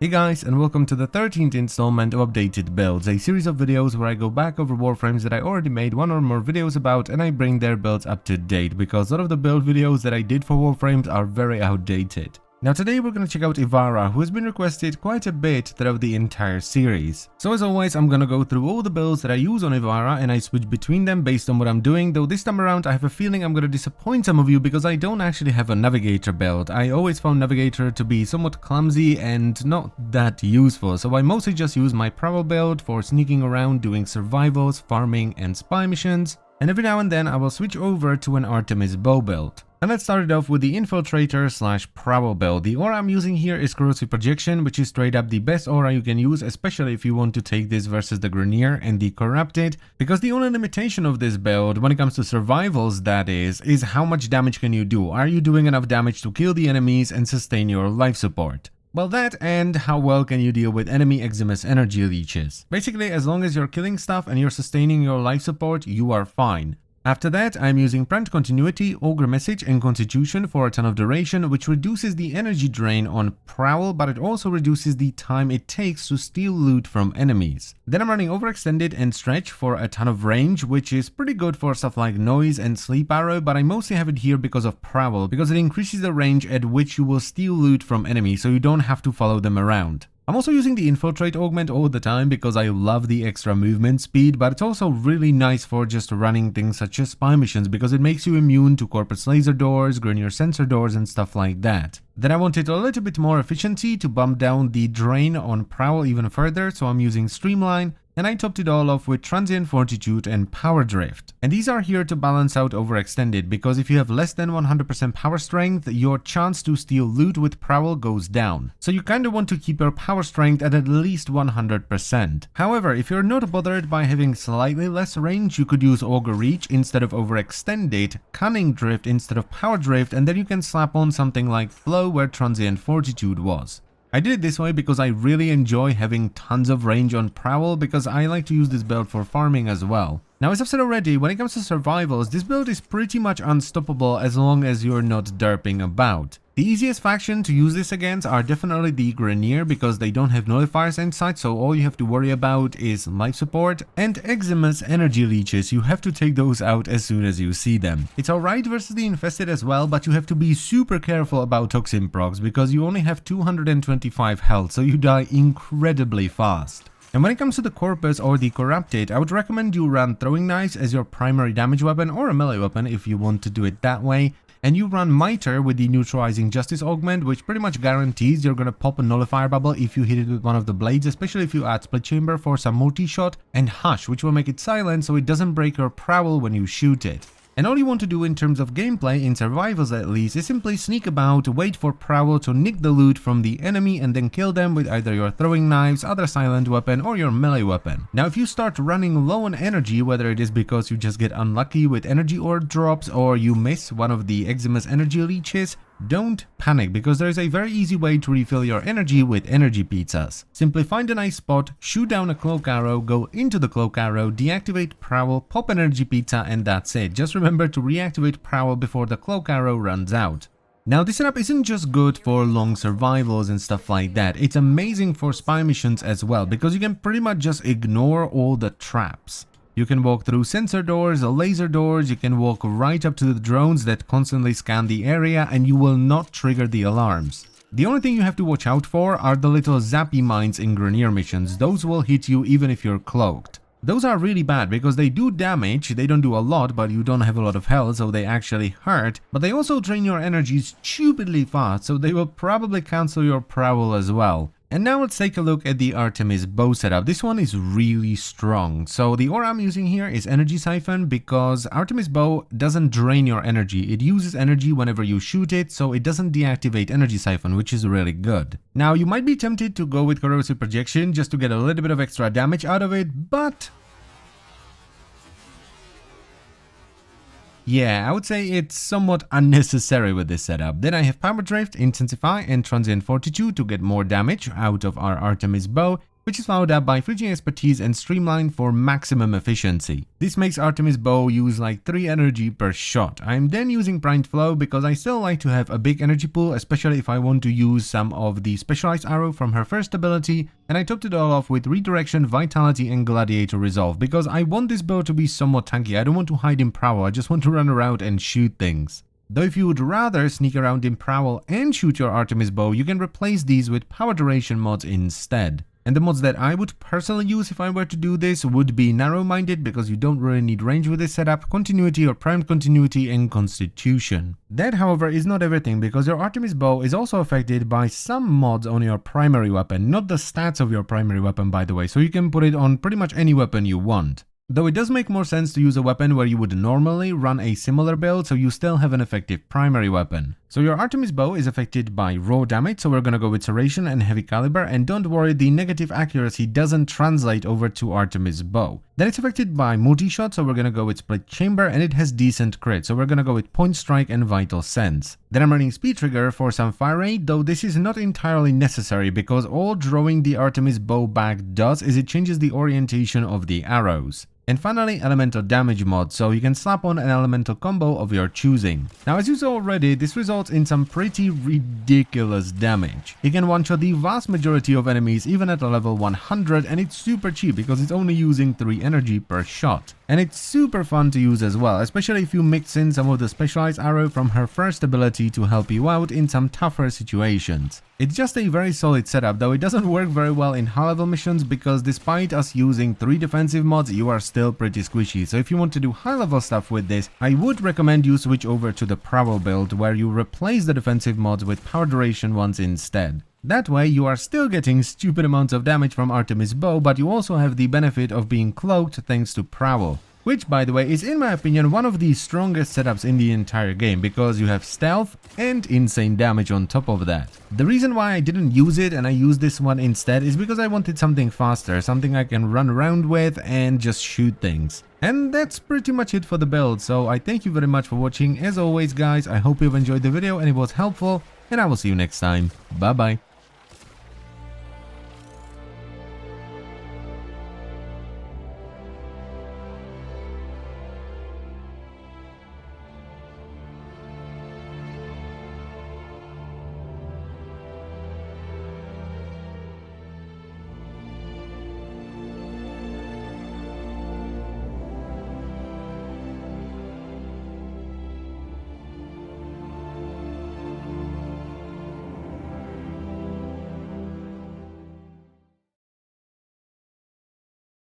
Hey guys, and welcome to the 13th installment of Updated Builds, a series of videos where I go back over Warframes that I already made one or more videos about and I bring their builds up to date because a lot of the build videos that I did for Warframes are very outdated. Now today we're going to check out Ivara, who has been requested quite a bit throughout the entire series. So as always, I'm going to go through all the builds that I use on Ivara and I switch between them based on what I'm doing, though this time around I have a feeling I'm going to disappoint some of you because I don't actually have a Navigator build. I always found Navigator to be somewhat clumsy and not that useful, so I mostly just use my Prowl build for sneaking around, doing survivals, farming and spy missions, and every now and then I will switch over to an Artemis bow build. And let's start it off with the Infiltrator / Prowl build. The aura I'm using here is Corrosive Projection, which is straight up the best aura you can use, especially if you want to take this versus the Grenier and the Corrupted, because the only limitation of this build, when it comes to survivals that is how much damage can you do? Are you doing enough damage to kill the enemies and sustain your life support? Well, that and how well can you deal with enemy Eximus energy leeches. Basically, as long as you're killing stuff and you're sustaining your life support, you are fine. After that, I'm using Prompt Continuity, Ogre Message and Constitution for a ton of duration, which reduces the energy drain on Prowl, but it also reduces the time it takes to steal loot from enemies. Then I'm running Overextended and Stretch for a ton of range, which is pretty good for stuff like Noise and Sleep Arrow, but I mostly have it here because of Prowl, because it increases the range at which you will steal loot from enemies, so you don't have to follow them around. I'm also using the Infiltrate augment all the time because I love the extra movement speed, but it's also really nice for just running things such as spy missions because it makes you immune to Corpus Laser doors, Grenier sensor doors and stuff like that. Then I wanted a little bit more efficiency to bump down the drain on Prowl even further, so I'm using Streamline, and I topped it all off with Transient Fortitude and Power Drift. And these are here to balance out Overextended, because if you have less than 100% power strength, your chance to steal loot with Prowl goes down. So you kinda want to keep your power strength at least 100%. However, if you're not bothered by having slightly less range, you could use Augur Reach instead of Overextended, Cunning Drift instead of Power Drift, and then you can slap on something like Flow where Transient Fortitude was. I did it this way because I really enjoy having tons of range on Prowl because I like to use this build for farming as well. Now, as I've said already, when it comes to survivals, this build is pretty much unstoppable as long as you're not derping about. The easiest faction to use this against are definitely the Grenier because they don't have nullifiers inside, so all you have to worry about is life support, and Eximus energy leeches. You have to take those out as soon as you see them. It's alright versus the infested as well, but you have to be super careful about toxin procs because you only have 225 health, so you die incredibly fast. And when it comes to the Corpus or the Corrupted, I would recommend you run Throwing Knives as your primary damage weapon or a melee weapon if you want to do it that way. And you run Mitre with the Neutralizing Justice augment, which pretty much guarantees you're gonna pop a nullifier bubble if you hit it with one of the blades, especially if you add Split Chamber for some multi-shot, and Hush, which will make it silent so it doesn't break your Prowl when you shoot it. And all you want to do in terms of gameplay, in survivals at least, is simply sneak about, wait for Prowl to nick the loot from the enemy and then kill them with either your Throwing Knives, other silent weapon or your melee weapon. Now if you start running low on energy, whether it is because you just get unlucky with energy orb drops or you miss one of the Eximus energy leeches, don't panic because there is a very easy way to refill your energy with energy pizzas. Simply find a nice spot, shoot down a cloak arrow, go into the cloak arrow, deactivate Prowl, pop an energy pizza and that's it. Just remember to reactivate Prowl before the cloak arrow runs out. Now this setup isn't just good for long survivals and stuff like that, it's amazing for spy missions as well because you can pretty much just ignore all the traps. You can walk through sensor doors, laser doors, you can walk right up to the drones that constantly scan the area and you will not trigger the alarms. The only thing you have to watch out for are the little zappy mines in Grenier missions. Those will hit you even if you're cloaked. Those are really bad because they do damage, they don't do a lot but you don't have a lot of health so they actually hurt, but they also drain your energy stupidly fast so they will probably cancel your Prowl as well. And now let's take a look at the Artemis bow setup. This one is really strong. So the aura I'm using here is Energy Siphon because Artemis bow doesn't drain your energy. It uses energy whenever you shoot it, so it doesn't deactivate Energy Siphon, which is really good. Now you might be tempted to go with Corrosive Projection just to get a little bit of extra damage out of it, but yeah, I would say it's somewhat unnecessary with this setup. Then I have Power Drift, Intensify and Transient Fortitude to get more damage out of our Artemis bow. which is followed up by Freezing Expertise and Streamline for maximum efficiency. This makes Artemis bow use like 3 energy per shot. I'm then using Primed Flow because I still like to have a big energy pool, especially if I want to use some of the specialized arrow from her first ability, and I topped it all off with Redirection, Vitality and Gladiator Resolve because I want this bow to be somewhat tanky. I don't want to hide in Prowl, I just want to run around and shoot things. Though if you would rather sneak around in Prowl and shoot your Artemis bow, you can replace these with power duration mods instead. And the mods that I would personally use if I were to do this would be Narrow-Minded because you don't really need range with this setup, Continuity or Primed Continuity, and Constitution. That however is not everything because your Artemis bow is also affected by some mods on your primary weapon, not the stats of your primary weapon by the way, so you can put it on pretty much any weapon you want. Though it does make more sense to use a weapon where you would normally run a similar build so you still have an effective primary weapon. So your Artemis bow is affected by raw damage, so we're gonna go with Serration and Heavy Caliber, and don't worry, the negative accuracy doesn't translate over to Artemis bow. Then it's affected by multi-shot, so we're gonna go with Split Chamber, and it has decent crit, so we're gonna go with Point Strike and Vital Sense. Then I'm running Speed Trigger for some fire rate, though this is not entirely necessary because all drawing the Artemis bow back does is it changes the orientation of the arrows. And finally, Elemental Damage mod, so you can slap on an elemental combo of your choosing. Now as you saw already, this results in some pretty ridiculous damage. You can one-shot the vast majority of enemies even at a level 100, and it's super cheap because it's only using 3 energy per shot. And it's super fun to use as well, especially if you mix in some of the specialized arrow from her first ability to help you out in some tougher situations. It's just a very solid setup, though it doesn't work very well in high level missions because despite us using 3 defensive mods, you are still pretty squishy. So if you want to do high level stuff with this, I would recommend you switch over to the Prowl build where you replace the defensive mods with power duration ones instead. That way you are still getting stupid amounts of damage from Artemis bow, but you also have the benefit of being cloaked thanks to Prowl. Which, by the way, is in my opinion one of the strongest setups in the entire game because you have stealth and insane damage on top of that. The reason why I didn't use it and I used this one instead is because I wanted something faster, something I can run around with and just shoot things. And that's pretty much it for the build, so I thank you very much for watching. As always guys, I hope you've enjoyed the video and it was helpful, and I will see you next time. Bye bye.